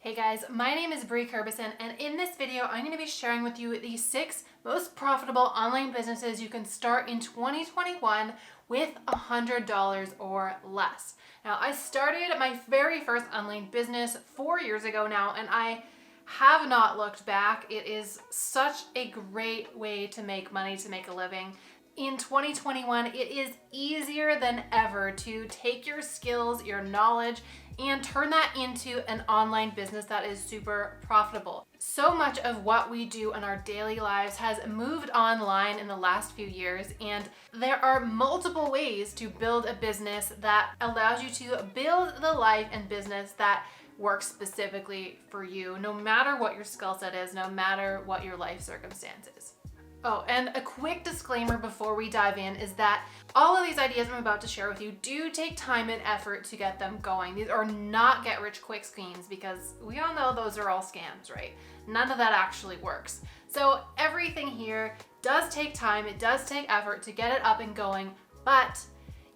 Hey guys, my name is Brie Kirbyson, and in this video, I'm going to be sharing with you the 6 most profitable online businesses you can start in 2021 with $100 or less. Now, I started my very first online business 4 years ago now, and I have not looked back. It is such a great way to make money, to make a living. In 2021, it is easier than ever to take your skills, your knowledge, and turn that into an online business that is super profitable. So much of what we do in our daily lives has moved online in the last few years, and there are multiple ways to build a business that allows you to build the life and business that works specifically for you, no matter what your skill set is, no matter what your life circumstances. Oh, and a quick disclaimer before we dive in is that all of these ideas I'm about to share with you do take time and effort to get them going. These are not get-rich-quick schemes because we all know those are all scams, right? None of that actually works. So everything here does take time, it does take effort to get it up and going, but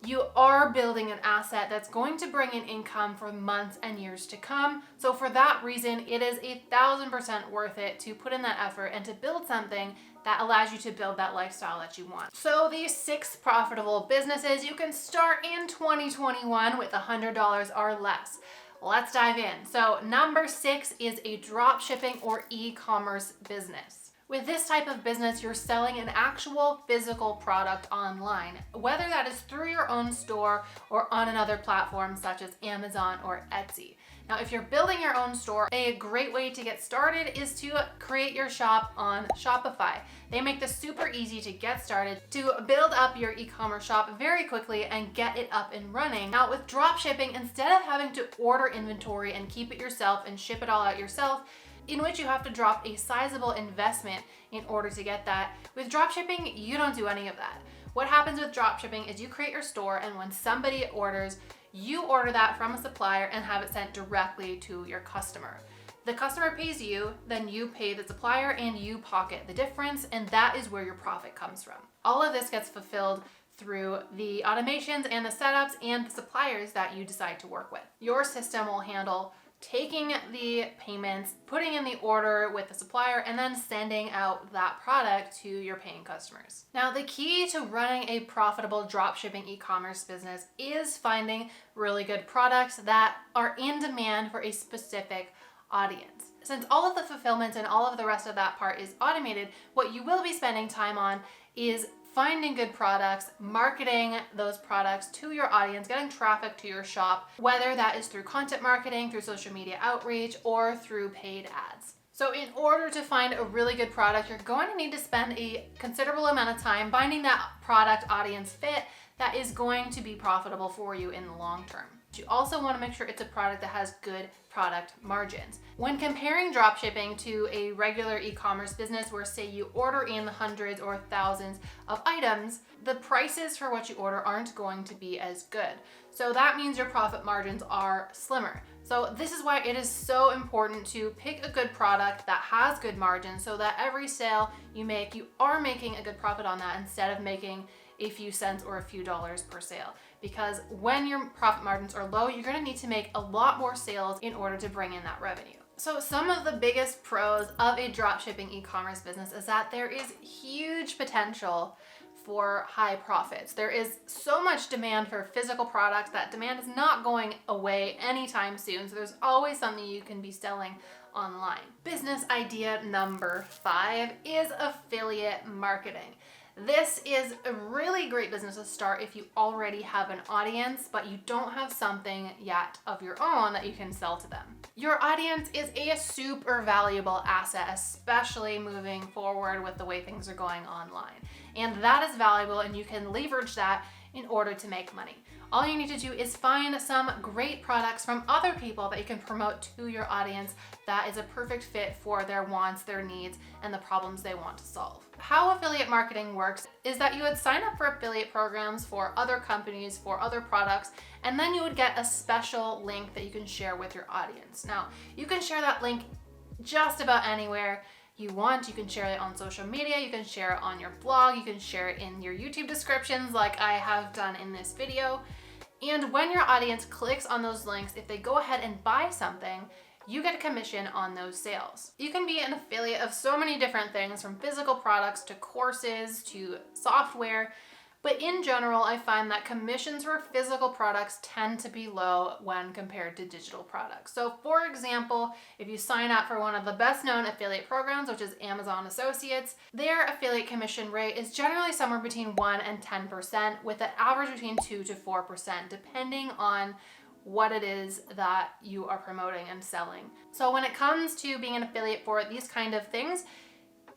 you are building an asset that's going to bring in income for months and years to come. So for that reason, it is 1,000% worth it to put in that effort and to build something that allows you to build that lifestyle that you want. So these 6 profitable businesses you can start in 2021 with $100 or less. Let's dive in. So number 6 is a dropshipping or e-commerce business. With this type of business, you're selling an actual physical product online, whether that is through your own store or on another platform such as Amazon or Etsy. Now, if you're building your own store, a great way to get started is to create your shop on Shopify. They make this super easy to get started, to build up your e-commerce shop very quickly and get it up and running. Now, with dropshipping, instead of having to order inventory and keep it yourself and ship it all out yourself, in which you have to drop a sizable investment in order to get that. With dropshipping, you don't do any of that. What happens with dropshipping is you create your store, and when somebody orders, you order that from a supplier and have it sent directly to your customer. The customer pays you, then you pay the supplier and you pocket the difference, and that is where your profit comes from. All of this gets fulfilled through the automations and the setups and the suppliers that you decide to work with. Your system will handle taking the payments, putting in the order with the supplier, and then sending out that product to your paying customers. Now, the key to running a profitable dropshipping e-commerce business is finding really good products that are in demand for a specific audience. Since all of the fulfillment and all of the rest of that part is automated, what you will be spending time on is finding good products, marketing those products to your audience, getting traffic to your shop, whether that is through content marketing, through social media outreach, or through paid ads. So in order to find a really good product, you're going to need to spend a considerable amount of time finding that product audience fit that is going to be profitable for you in the long term. You also want to make sure it's a product that has good product margins. When comparing dropshipping to a regular e-commerce business where, say, you order in hundreds or thousands of items, the prices for what you order aren't going to be as good. So that means your profit margins are slimmer. So this is why it is so important to pick a good product that has good margins so that every sale you make, you are making a good profit on that instead of making a few cents or a few dollars per sale. Because when your profit margins are low, you're going to need to make a lot more sales in order to bring in that revenue. So some of the biggest pros of a dropshipping e-commerce business is that there is huge potential for high profits. There is so much demand for physical products. That demand is not going away anytime soon. So there's always something you can be selling online. Business idea number 5 is affiliate marketing. This is a really great business to start if you already have an audience, but you don't have something yet of your own that you can sell to them. Your audience is a super valuable asset, especially moving forward with the way things are going online. And that is valuable, and you can leverage that in order to make money. All you need to do is find some great products from other people that you can promote to your audience that is a perfect fit for their wants, their needs, and the problems they want to solve. How affiliate marketing works is that you would sign up for affiliate programs for other companies, for other products, and then you would get a special link that you can share with your audience. Now, you can share that link just about anywhere you want. You can share it on social media, you can share it on your blog, you can share it in your YouTube descriptions like I have done in this video. And when your audience clicks on those links, if they go ahead and buy something, you get a commission on those sales. You can be an affiliate of so many different things, from physical products to courses to software. But in general, I find that commissions for physical products tend to be low when compared to digital products. So for example, if you sign up for one of the best known affiliate programs, which is Amazon Associates, their affiliate commission rate is generally somewhere between 1 and 10%, with an average between 2 to 4%, depending on what it is that you are promoting and selling. So when it comes to being an affiliate for these kind of things,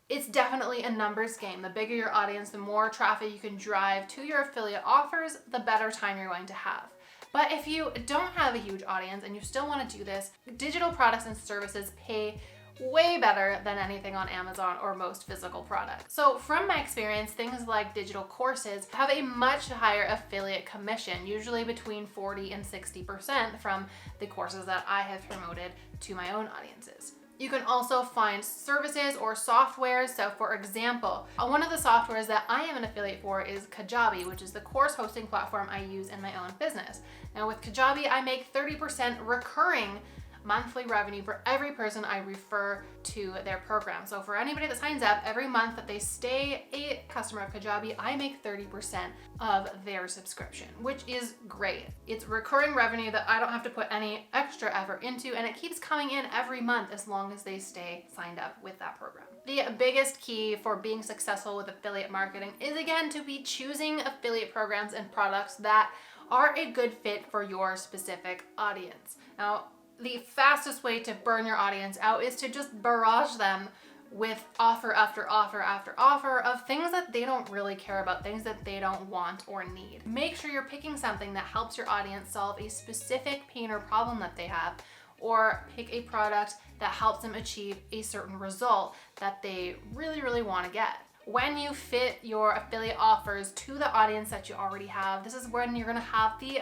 it's definitely a numbers game. The bigger your audience, the more traffic you can drive to your affiliate offers, the better time you're going to have. But if you don't have a huge audience and you still want to do this, digital products and services pay way better than anything on Amazon or most physical products. So from my experience, things like digital courses have a much higher affiliate commission, usually between 40 and 60% from the courses that I have promoted to my own audiences. You can also find services or softwares. So for example, one of the softwares that I am an affiliate for is Kajabi, which is the course hosting platform I use in my own business. Now with Kajabi, I make 30% recurring monthly revenue for every person I refer to their program. So for anybody that signs up, every month that they stay a customer of Kajabi, I make 30% of their subscription, which is great. It's recurring revenue that I don't have to put any extra effort into, and it keeps coming in every month as long as they stay signed up with that program. The biggest key for being successful with affiliate marketing is, again, to be choosing affiliate programs and products that are a good fit for your specific audience. Now, the fastest way to burn your audience out is to just barrage them with offer after offer after offer of things that they don't really care about, things that they don't want or need. Make sure you're picking something that helps your audience solve a specific pain or problem that they have, or pick a product that helps them achieve a certain result that they really, really want to get. When you fit your affiliate offers to the audience that you already have, this is when you're going to have the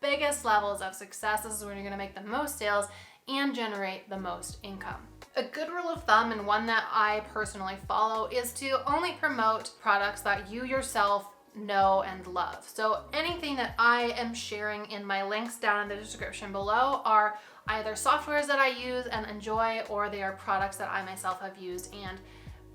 biggest levels of success. This is when you're going to make the most sales and generate the most income. A good rule of thumb, and one that I personally follow, is to only promote products that you yourself know and love. So anything that I am sharing in my links down in the description below are either softwares that I use and enjoy, or they are products that I myself have used and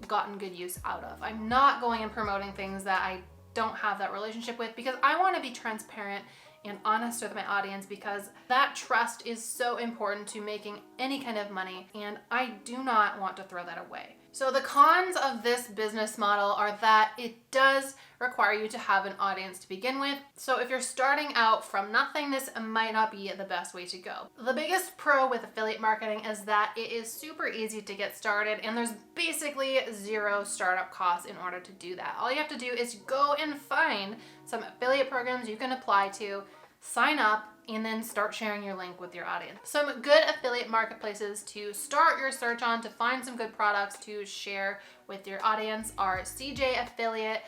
gotten good use out of. I'm not going and promoting things that I don't have that relationship with, because I want to be transparent and honest with my audience, because that trust is so important to making any kind of money, and I do not want to throw that away. So the cons of this business model are that it does require you to have an audience to begin with. So if you're starting out from nothing, this might not be the best way to go. The biggest pro with affiliate marketing is that it is super easy to get started, and there's basically zero startup costs in order to do that. All you have to do is go and find some affiliate programs you can apply to, sign up, and then start sharing your link with your audience. Some good affiliate marketplaces to start your search on to find some good products to share with your audience are CJ Affiliate,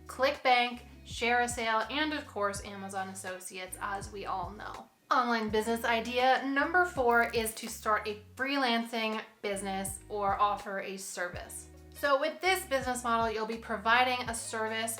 ClickBank, ShareASale, and of course Amazon Associates, as we all know. Online business idea number 4 is to start a freelancing business or offer a service. So with this business model, you'll be providing a service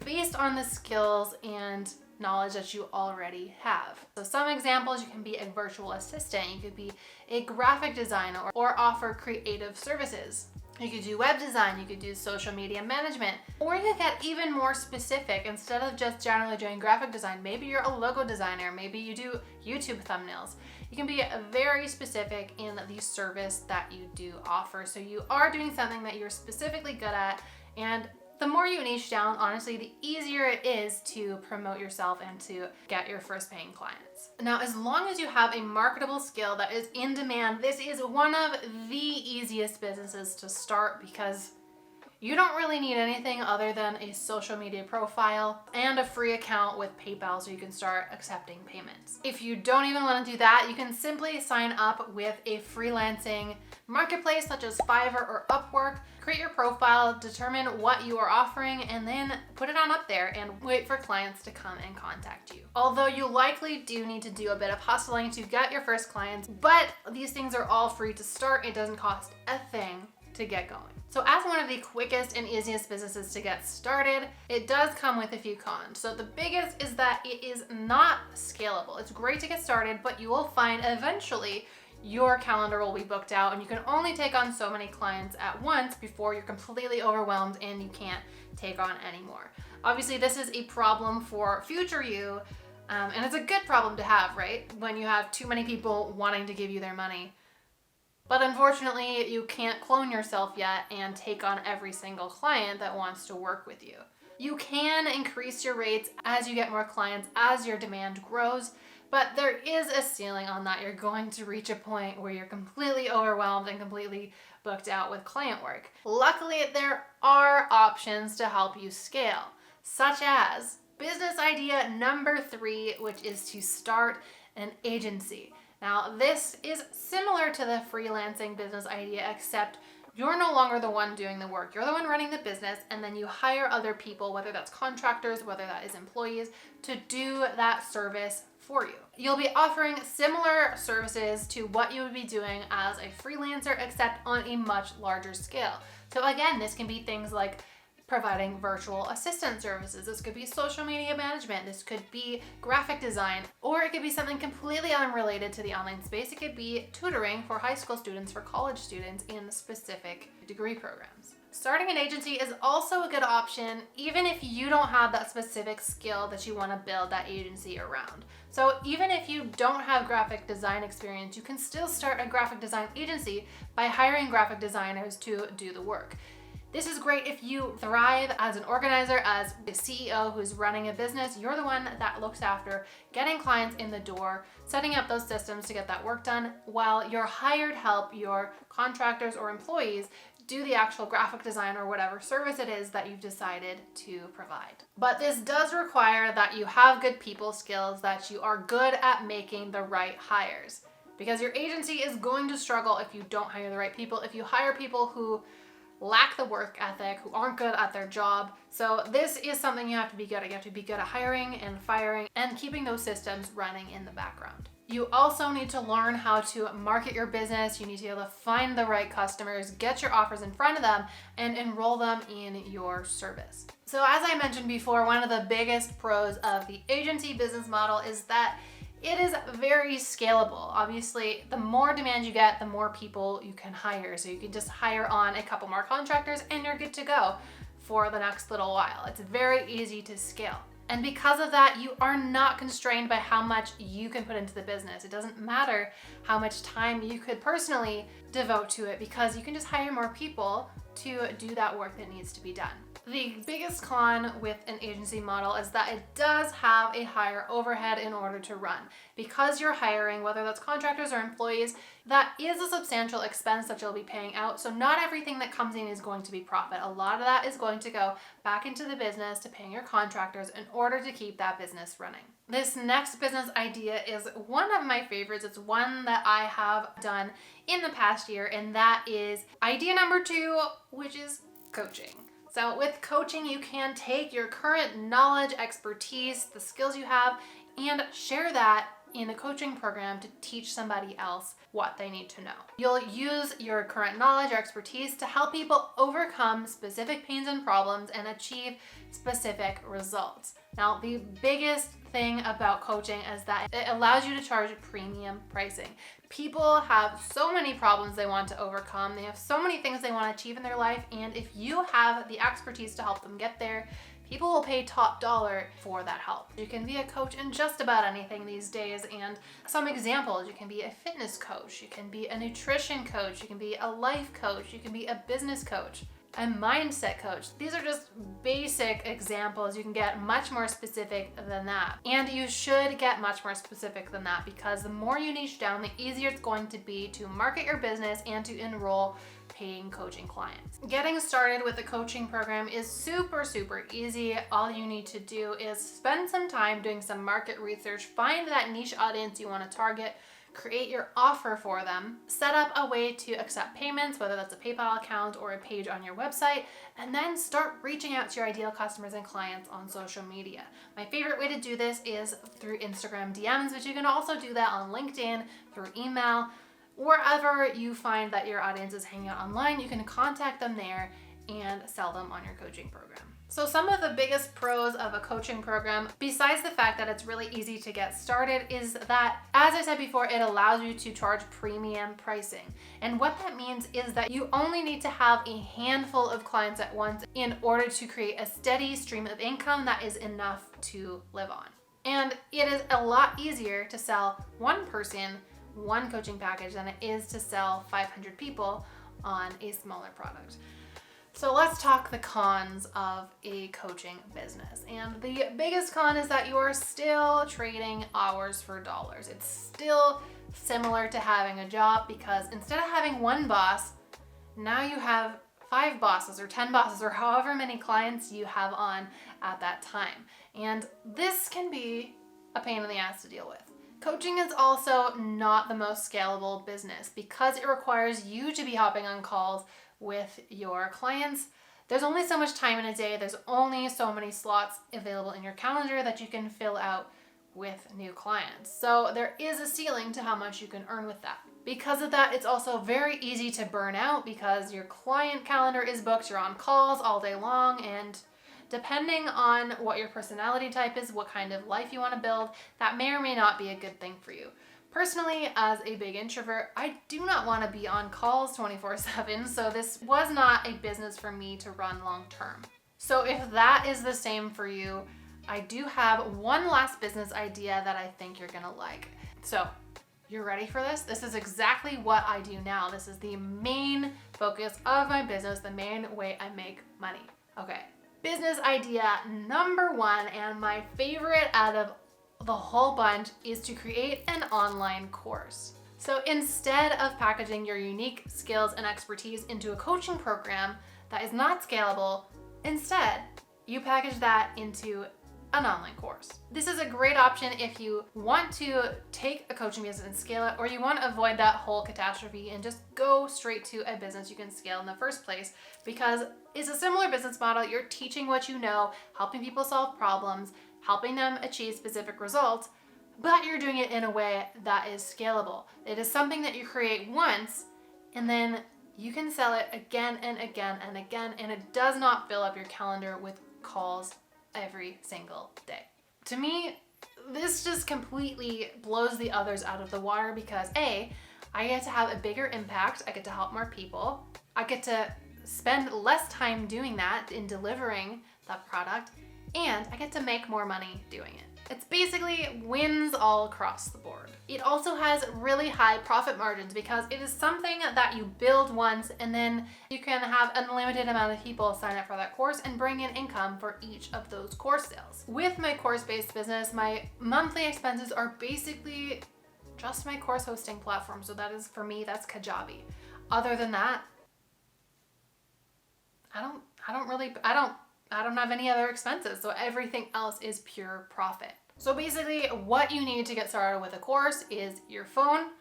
based on the skills and knowledge that you already have. So some examples: you can be a virtual assistant, you could be a graphic designer, or offer creative services. You could do web design, you could do social media management, or you could get even more specific. Instead of just generally doing graphic design, maybe you're a logo designer, maybe you do YouTube thumbnails. You can be very specific in the service that you do offer. So you are doing something that you're specifically good at, and the more you niche down, honestly, the easier it is to promote yourself and to get your first paying clients. Now, as long as you have a marketable skill that is in demand, this is one of the easiest businesses to start, because you don't really need anything other than a social media profile and a free account with PayPal so you can start accepting payments. If you don't even want to do that, you can simply sign up with a freelancing marketplace such as Fiverr or Upwork. Create your profile, determine what you are offering, and then put it on up there and wait for clients to come and contact you. Although you likely do need to do a bit of hustling to get your first clients, but these things are all free to start. It doesn't cost a thing to get going. So as one of the quickest and easiest businesses to get started, it does come with a few cons. So the biggest is that it is not scalable. It's great to get started, but you will find eventually your calendar will be booked out and you can only take on so many clients at once before you're completely overwhelmed and you can't take on anymore. Obviously, this is a problem for future you, and it's a good problem to have, right? When you have too many people wanting to give you their money. But unfortunately, you can't clone yourself yet and take on every single client that wants to work with you. You can increase your rates as you get more clients, as your demand grows, but there is a ceiling on that. You're going to reach a point where you're completely overwhelmed and completely booked out with client work. Luckily, there are options to help you scale, such as business idea number 3, which is to start an agency. Now, this is similar to the freelancing business idea, except you're no longer the one doing the work. You're the one running the business, and then you hire other people, whether that's contractors, whether that is employees, to do that service for you. You'll be offering similar services to what you would be doing as a freelancer, except on a much larger scale. So again, this can be things like providing virtual assistant services. This could be social media management. This could be graphic design, or it could be something completely unrelated to the online space. It could be tutoring for high school students, for college students in specific degree programs. Starting an agency is also a good option, even if you don't have that specific skill that you want to build that agency around. So even if you don't have graphic design experience, you can still start a graphic design agency by hiring graphic designers to do the work. This is great if you thrive as an organizer, as a CEO who's running a business. You're the one that looks after getting clients in the door, setting up those systems to get that work done, while your hired help, your contractors or employees, do the actual graphic design or whatever service it is that you've decided to provide. But this does require that you have good people skills, that you are good at making the right hires, because your agency is going to struggle if you don't hire the right people, if you hire people who lack the work ethic, who aren't good at their job. So this is something you have to be good at. You have to be good at hiring and firing and keeping those systems running in the background. You also need to learn how to market your business. You need to be able to find the right customers, get your offers in front of them, and enroll them in your service. So as I mentioned before, one of the biggest pros of the agency business model is that it is very scalable. Obviously, the more demand you get, the more people you can hire. So you can just hire on a couple more contractors and you're good to go for the next little while. It's very easy to scale. And because of that, you are not constrained by how much you can put into the business. It doesn't matter how much time you could personally devote to it, because you can just hire more people to do that work that needs to be done. The biggest con with an agency model is that it does have a higher overhead in order to run. Because you're hiring, whether that's contractors or employees, that is a substantial expense that you'll be paying out. So not everything that comes in is going to be profit. A lot of that is going to go back into the business to paying your contractors in order to keep that business running. This next business idea is one of my favorites. It's one that I have done in the past year, and that is idea number 2, which is coaching. So with coaching, you can take your current knowledge, expertise, the skills you have, and share that in a coaching program to teach somebody else what they need to know. You'll use your current knowledge or expertise to help people overcome specific pains and problems and achieve specific results. Now, the biggest thing about coaching is that it allows you to charge premium pricing. People have so many problems they want to overcome. They have so many things they want to achieve in their life. And if you have the expertise to help them get there, people will pay top dollar for that help. You can be a coach in just about anything these days. And some examples, you can be a fitness coach, you can be a nutrition coach, you can be a life coach, you can be a business coach, a mindset coach. These are just basic examples. You can get much more specific than that. And you should get much more specific than that, because the more you niche down, the easier it's going to be to market your business and to enroll paying coaching clients. Getting started with the coaching program is super easy. All you need to do is spend some time doing some market research, find that niche audience you want to target, create your offer for them, set up a way to accept payments, whether that's a PayPal account or a page on your website, and then start reaching out to your ideal customers and clients on social media. My favorite way to do this is through Instagram DMs, but you can also do that on LinkedIn, through email. Wherever you find that your audience is hanging out online, you can contact them there and sell them on your coaching program. So some of the biggest pros of a coaching program, besides the fact that it's really easy to get started, is that, as I said before, it allows you to charge premium pricing. And what that means is that you only need to have a handful of clients at once in order to create a steady stream of income that is enough to live on. And it is a lot easier to sell one person one coaching package than it is to sell 500 people on a smaller product. So let's talk the cons of a coaching business. And the biggest con is that you are still trading hours for dollars. It's still similar to having a job, because instead of having one boss, now you have 5 bosses or 10 bosses or however many clients you have on at that time. And this can be a pain in the ass to deal with. Coaching is also not the most scalable business because it requires you to be hopping on calls with your clients. There's only so much time in a day. There's only so many slots available in your calendar that you can fill out with new clients. So there is a ceiling to how much you can earn with that. Because of that, it's also very easy to burn out because your client calendar is booked, you're on calls all day long, and depending on what your personality type is, what kind of life you want to build, that may or may not be a good thing for you. Personally, as a big introvert, I do not want to be on calls 24/7, so this was not a business for me to run long term. So if that is the same for you, I do have one last business idea that I think you're gonna like. So, you're ready for this? This is exactly what I do now. This is the main focus of my business, the main way I make money. Okay, business idea number 1, and my favorite out of the whole bunch, is to create an online course. So instead of packaging your unique skills and expertise into a coaching program that is not scalable, instead you package that into an online course. This is a great option if you want to take a coaching business and scale it, or you want to avoid that whole catastrophe and just go straight to a business you can scale in the first place, because it's a similar business model. You're teaching what you know, helping people solve problems, helping them achieve specific results, but you're doing it in a way that is scalable. It is something that you create once and then you can sell it again and again and again, and it does not fill up your calendar with calls every single day. To me, this just completely blows the others out of the water because A, I get to have a bigger impact, I get to help more people, I get to spend less time doing that in delivering that product, and I get to make more money doing it. It's basically wins all across the board. It also has really high profit margins because it is something that you build once and then you can have an unlimited amount of people sign up for that course and bring in income for each of those course sales. With my course-based business, my monthly expenses are basically just my course hosting platform. So that is, for me, that's Kajabi. Other than that, I don't have any other expenses, so everything else is pure profit. So basically, what you need to get started with a course is your phone,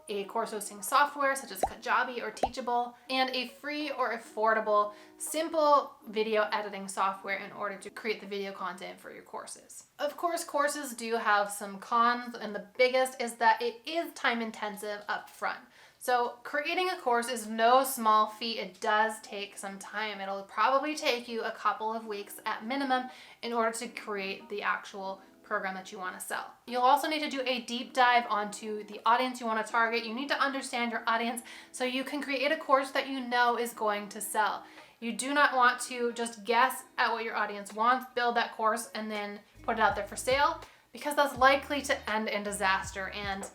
a course hosting software such as Kajabi or Teachable, and a free or affordable, simple video editing software in order to create the video content for your courses. Of course, courses do have some cons, and the biggest is that it is time intensive up front. So creating a course is no small feat. It does take some time. It'll probably take you a couple of weeks at minimum in order to create the actual program that you want to sell. You'll also need to do a deep dive onto the audience you want to target. You need to understand your audience so you can create a course that you know is going to sell. You do not want to just guess at what your audience wants, build that course, and then put it out there for sale, because that's likely to end in disaster, and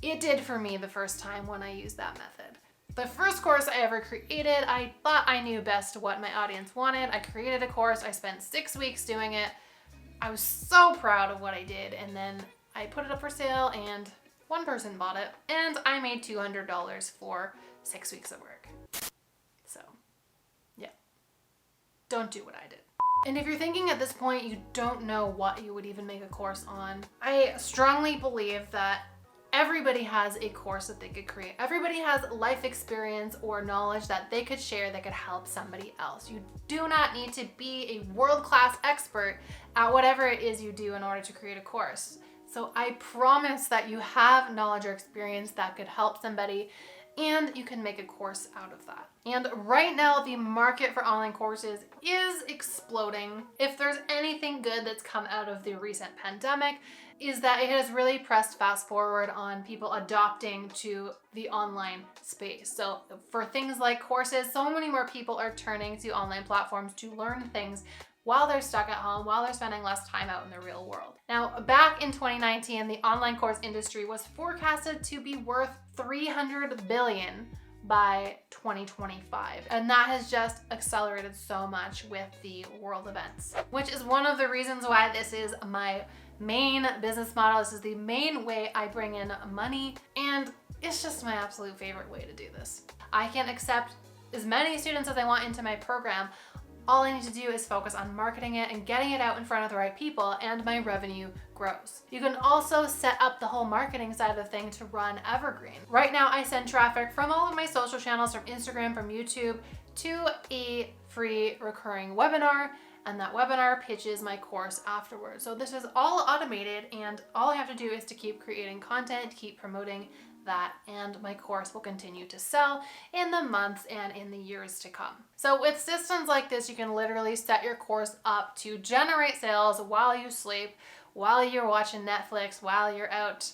it did for me the first time when I used that method. The first course I ever created, I thought I knew best what my audience wanted. I created a course, I spent 6 weeks doing it. I was so proud of what I did, and then I put it up for sale and one person bought it, and I made $200 for 6 weeks of work. So, yeah, don't do what I did. And if you're thinking at this point you don't know what you would even make a course on, I strongly believe that everybody has a course that they could create. Everybody has life experience or knowledge that they could share that could help somebody else. You do not need to be a world-class expert at whatever it is you do in order to create a course. So I promise that you have knowledge or experience that could help somebody, and you can make a course out of that. And right now, the market for online courses is exploding. If there's anything good that's come out of the recent pandemic, is that it has really pressed fast forward on people adopting to the online space. So for things like courses, so many more people are turning to online platforms to learn things while they're stuck at home, while they're spending less time out in the real world. Now, back in 2019, the online course industry was forecasted to be worth $300 billion by 2025. And that has just accelerated so much with the world events, which is one of the reasons why this is my main business model. This is the main way I bring in money, and it's just my absolute favorite way to do this. I can accept as many students as I want into my program. All I need to do is focus on marketing it and getting it out in front of the right people, and my revenue grows. You can also set up the whole marketing side of the thing to run evergreen. Right now, I send traffic from all of my social channels, from Instagram, from YouTube, to a free recurring webinar, and that webinar pitches my course afterwards. So this is all automated, and all I have to do is to keep creating content, keep promoting that, and my course will continue to sell in the months and in the years to come. So with systems like this, you can literally set your course up to generate sales while you sleep, while you're watching Netflix, while you're out,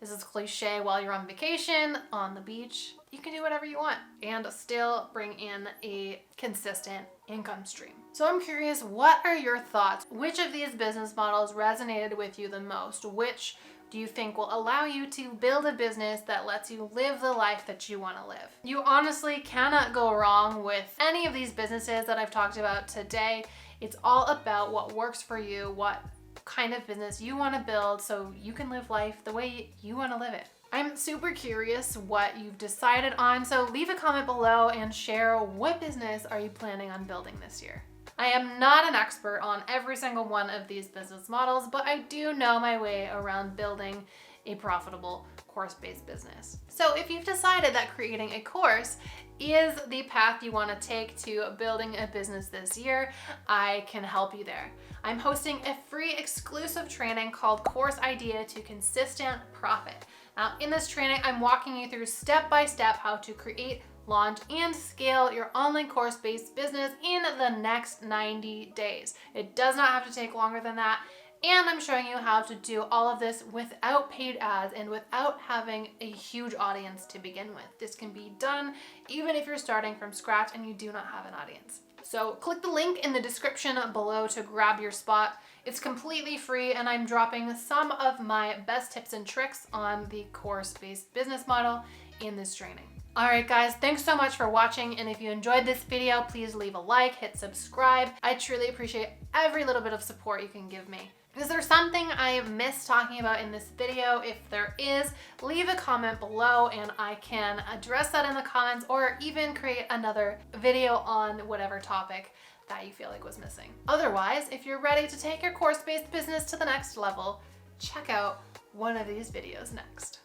this is cliche, while you're on vacation, on the beach. You can do whatever you want and still bring in a consistent income stream. So I'm curious, what are your thoughts? Which of these business models resonated with you the most? Which do you think will allow you to build a business that lets you live the life that you want to live? You honestly cannot go wrong with any of these businesses that I've talked about today. It's all about what works for you, what kind of business you want to build so you can live life the way you want to live it. I'm super curious what you've decided on, so leave a comment below and share what business are you planning on building this year. I am not an expert on every single one of these business models, but I do know my way around building a profitable course-based business. So if you've decided that creating a course is the path you want to take to building a business this year, I can help you there. I'm hosting a free exclusive training called Course Idea to Consistent Profit. Now, in this training, I'm walking you through step-by-step how to create, launch, and scale your online course-based business in the next 90 days. It does not have to take longer than that. And I'm showing you how to do all of this without paid ads and without having a huge audience to begin with. This can be done even if you're starting from scratch and you do not have an audience. So click the link in the description below to grab your spot. It's completely free, and I'm dropping some of my best tips and tricks on the course-based business model in this training. All right, guys, thanks so much for watching. And if you enjoyed this video, please leave a like, hit subscribe. I truly appreciate every little bit of support you can give me. Is there something I missed talking about in this video? If there is, leave a comment below and I can address that in the comments, or even create another video on whatever topic that you feel like was missing. Otherwise, if you're ready to take your course-based business to the next level, check out one of these videos next.